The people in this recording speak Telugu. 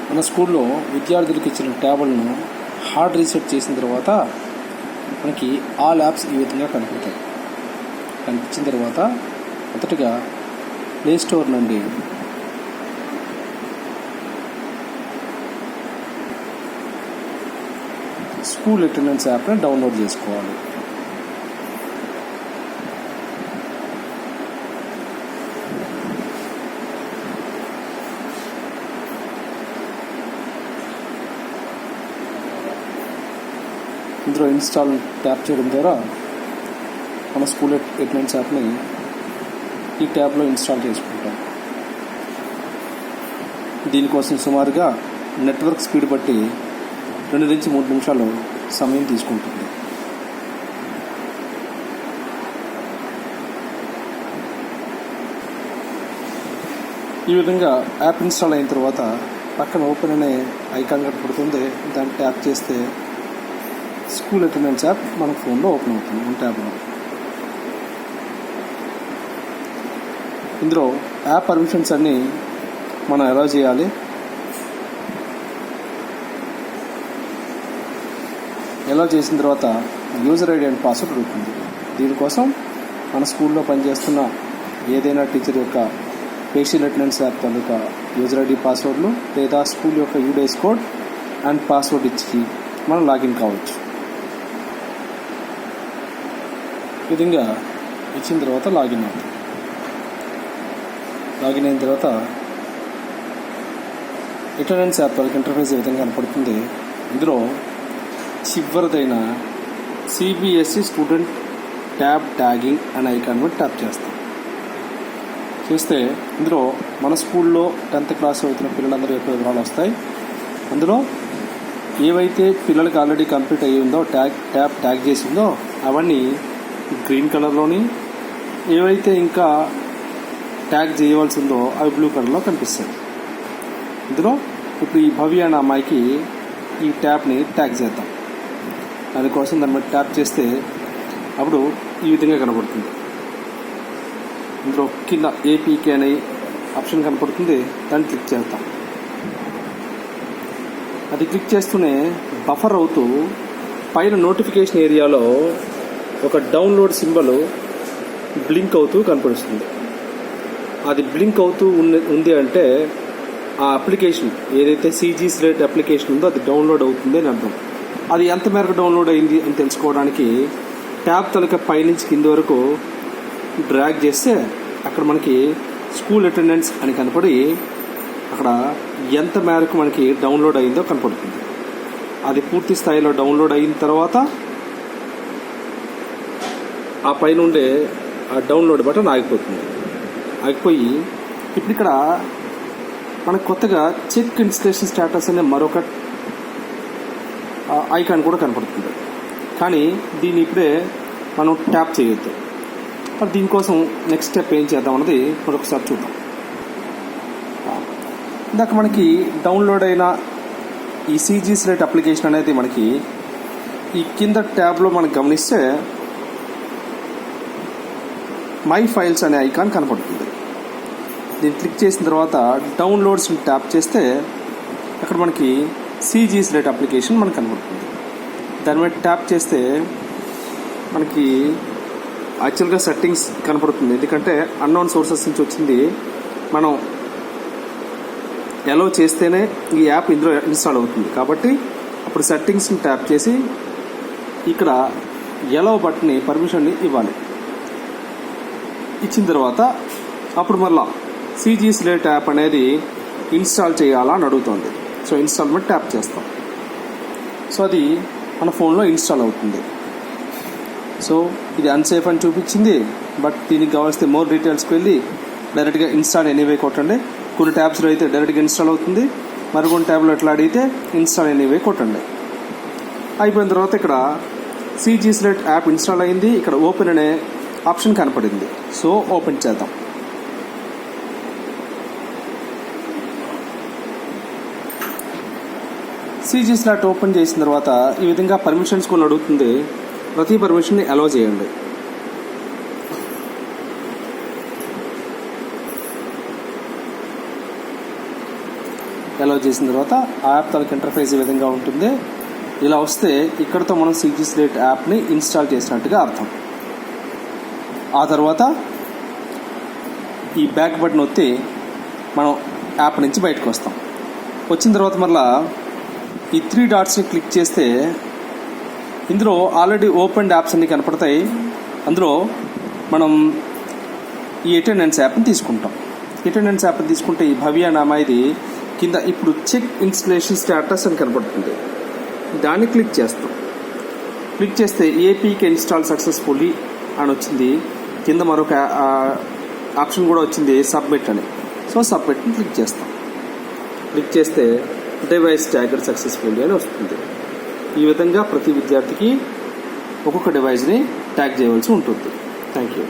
మన స్కూల్లో విద్యార్థులకు ఇచ్చిన ట్యాబ్లను హార్డ్ రీసెట్ చేసిన తర్వాత మనకి ఆల్ యాప్స్ ఈ విధంగా కనిపిస్తాయి. కనిపించిన తర్వాత మొదటగా ప్లే స్టోర్ నుండి స్కూల్ అటెండెన్స్ యాప్ని డౌన్లోడ్ చేసుకోవాలి. ఇందులో ఇన్స్టాల్ ట్యాప్ చేయడం ద్వారా మన స్కూల్ అటెండెన్స్ యాప్ని ఈ ట్యాబ్లో ఇన్స్టాల్ చేసుకుంటాం. దీనికోసం సుమారుగా నెట్వర్క్ స్పీడ్ బట్టి 2 నుంచి 3 నిమిషాలు సమయం తీసుకుంటుంది. ఈ విధంగా యాప్ ఇన్స్టాల్ అయిన తర్వాత పక్కన ఓపెన్ అనే ఐకాన్ కనపడుతుంది. దాన్ని ట్యాప్ చేస్తే స్కూల్ అటెండెన్స్ యాప్ మన ఫోన్లో ఓపెన్ అవుతుంది మన ట్యాబ్లో. ఇందులో యాప్ పర్మిషన్స్ అన్నీ మనం ఎలా చేయాలి, ఎలా చేసిన తర్వాత యూజర్ ఐడి అండ్ పాస్వర్డ్ ఉంటుంది. దీనికోసం మన స్కూల్లో పనిచేస్తున్న ఏదైనా టీచర్ యొక్క ఫేషియల్ అటెండెన్స్ యాప్ తాలూకా యూజర్ ఐడి పాస్వర్డ్లు లేదా స్కూల్ యొక్క యూడేస్ కోడ్ అండ్ పాస్వర్డ్ ఇచ్చి మనం లాగిన్ కావచ్చు. ఈ విధంగా ఇచ్చిన తర్వాత లాగిన్ అవుతుంది. లాగిన్ అయిన తర్వాత అటెండెన్స్ యాప్ తాలూకా ఇంటర్ఫేస్ ఈ విధంగా కనపడుతుంది. ఇందులో చివరిదైన సిబిఎస్ఈ స్టూడెంట్ ట్యాబ్ ట్యాగింగ్ అనే ఐకాన్ మీద ట్యాప్ చేస్తాం. చేస్తే ఇందులో మన స్కూల్లో 10th క్లాస్ అవుతున్న పిల్లలందరూ యొక్క వివరాలు వస్తాయి. అందులో ఏవైతే పిల్లలకి ఆల్రెడీ కంప్లీట్ అయ్యి ఉందో ట్యాగ్ చేసి ఉందో అవన్నీ గ్రీన్ కలర్లోని, ఏవైతే ఇంకా ట్యాగ్ చేయవలసి ఉందో అవి బ్లూ కలర్లో కనిపిస్తాయి. ఇందులో ఇప్పుడు ఈ భవ్య అనే అమ్మాయికి ఈ ట్యాబ్ని ట్యాగ్ చేద్దాం. దానికోసం దాని మీద ట్యాప్ చేస్తే అప్పుడు ఈ విధంగా కనపడుతుంది. ఇందులో కింద ఏపీకే అనే ఆప్షన్ కనపడుతుంది. దాన్ని క్లిక్ చేద్దాం. అది క్లిక్ చేస్తూనే బఫర్ అవుతూ పైన నోటిఫికేషన్ ఏరియాలో ఒక డౌన్లోడ్ సింబల్ బ్లింక్ అవుతూ కనపడుతుంది. అది బ్లింక్ అవుతూ ఉంది అంటే ఆ అప్లికేషన్ ఏదైతే CG Slate అప్లికేషన్ ఉందో అది డౌన్లోడ్ అవుతుంది అని అర్థం. అది ఎంత మేరకు డౌన్లోడ్ అయింది అని తెలుసుకోవడానికి ట్యాబ్ తలక పైనుంచి కింద వరకు డ్రాగ్ చేస్తే అక్కడ మనకి స్కూల్ అటెండెన్స్ అని కనపడి అక్కడ ఎంత మేరకు మనకి డౌన్లోడ్ అయిందో కనపడుతుంది. అది పూర్తి స్థాయిలో డౌన్లోడ్ అయిన తర్వాత ఆ పైన ఉండే ఆ డౌన్లోడ్ బటన్ ఆగిపోతుంది. ఆగిపోయి ఇప్పుడు ఇక్కడ మనకు కొత్తగా చెక్ ఇన్స్టలేషన్ స్టేటస్ అనే మరొక ఐకాన్ కూడా కనపడుతుంది. కానీ దీన్ని ఇప్పుడే మనం ట్యాప్ చేయొద్దు. మరి దీనికోసం నెక్స్ట్ స్టెప్ ఏం చేద్దాం అన్నది మరొకసారి చూద్దాం. ఇందాక మనకి డౌన్లోడ్ అయిన ఈ CG Slate అప్లికేషన్ అనేది మనకి ఈ కింద ట్యాబ్లో మనం గమనిస్తే మై ఫైల్స్ అనే ఐకాన్ కనపడుతుంది. దీన్ని క్లిక్ చేసిన తర్వాత డౌన్లోడ్స్ని ట్యాప్ చేస్తే అక్కడ మనకి CG Slate అప్లికేషన్ మనకు కనపడుతుంది. దాని మీద ట్యాప్ చేస్తే మనకి యాక్చువల్గా సెట్టింగ్స్ కనపడుతుంది. ఎందుకంటే అన్నోన్ సోర్సెస్ నుంచి వచ్చింది. మనం ఎలో చేస్తేనే ఈ యాప్ ఇందులో ఇన్స్టాల్ అవుతుంది. కాబట్టి అప్పుడు సెట్టింగ్స్ని ట్యాప్ చేసి ఇక్కడ ఎలో బటన్ని పర్మిషన్ని ఇవ్వాలి. ఇచ్చిన తర్వాత అప్పుడు మళ్ళా CG Slate యాప్ అనేది ఇన్స్టాల్ చేయాలా అని అడుగుతుంది. సో ఇన్స్టాల్ మీద ట్యాప్ చేస్తాం. సో అది మన ఫోన్లో ఇన్స్టాల్ అవుతుంది. సో ఇది అన్సేఫ్ అని చూపించింది. బట్ దీనికి కావాల్సిన మోర్ డీటెయిల్స్కి వెళ్ళి డైరెక్ట్గా ఇన్స్టాల్ ఎనీవే కొట్టండి. కొన్ని ట్యాబ్స్లో అయితే డైరెక్ట్గా ఇన్స్టాల్ అవుతుంది. మరికొన్ని ట్యాబ్లో ఎట్లా అడిగితే ఇన్స్టాల్ ఎనీవే కొట్టండి. అయిపోయిన తర్వాత ఇక్కడ CG Slate యాప్ ఇన్స్టాల్ అయింది. ఇక్కడ ఓపెన్ అనే ఆప్షన్ కనపడింది. సో ఓపెన్ చేద్దాం. CG Slate ఓపెన్ చేసిన తర్వాత ఈ విధంగా పర్మిషన్స్ కొన్ని అడుగుతుంది. ప్రతి పర్మిషన్ని అలో చేయండి. అలౌ చేసిన తర్వాత ఆ యాప్ తాలూకు ఇంటర్ఫేస్ ఈ విధంగా ఉంటుంది. ఇలా వస్తే ఇక్కడతో మనం CG Slate యాప్ని ఇన్స్టాల్ చేసినట్టుగా అర్థం. ఆ తర్వాత ఈ బ్యాక్ బటన్ ఒత్తి మనం యాప్ నుంచి బయటకు వస్తాం. వచ్చిన తర్వాత మళ్ళా ఈ 3 డాట్స్ని క్లిక్ చేస్తే ఇందులో ఆల్రెడీ ఓపెన్ యాప్స్ అన్నీ కనపడతాయి. అందులో మనం ఈ అటెండెన్స్ యాప్ని తీసుకుంటాం. అటెండెన్స్ యాప్ని తీసుకుంటే ఈ భవ్య నామా ఇది కింద ఇప్పుడు చెక్ ఇన్స్టలేషన్ స్టేటస్ అని కనపడుతుంది. దాన్ని క్లిక్ చేస్తాం. క్లిక్ చేస్తే APK ఇన్స్టాల్ సక్సెస్ఫుల్లీ అని వచ్చింది. కింద మరొక ఆప్షన్ కూడా వచ్చింది సబ్మిట్ అని. సో సబ్మిట్ని క్లిక్ చేస్తాం. క్లిక్ చేస్తే డివైస్ ట్యాగర్ సక్సెస్ఫుల్లీ అని వస్తుంది. ఈ విధంగా ప్రతి విద్యార్థికి ఒక్కొక్క డివైస్ని ట్యాగ్ చేయవలసి ఉంటుంది. Thank you.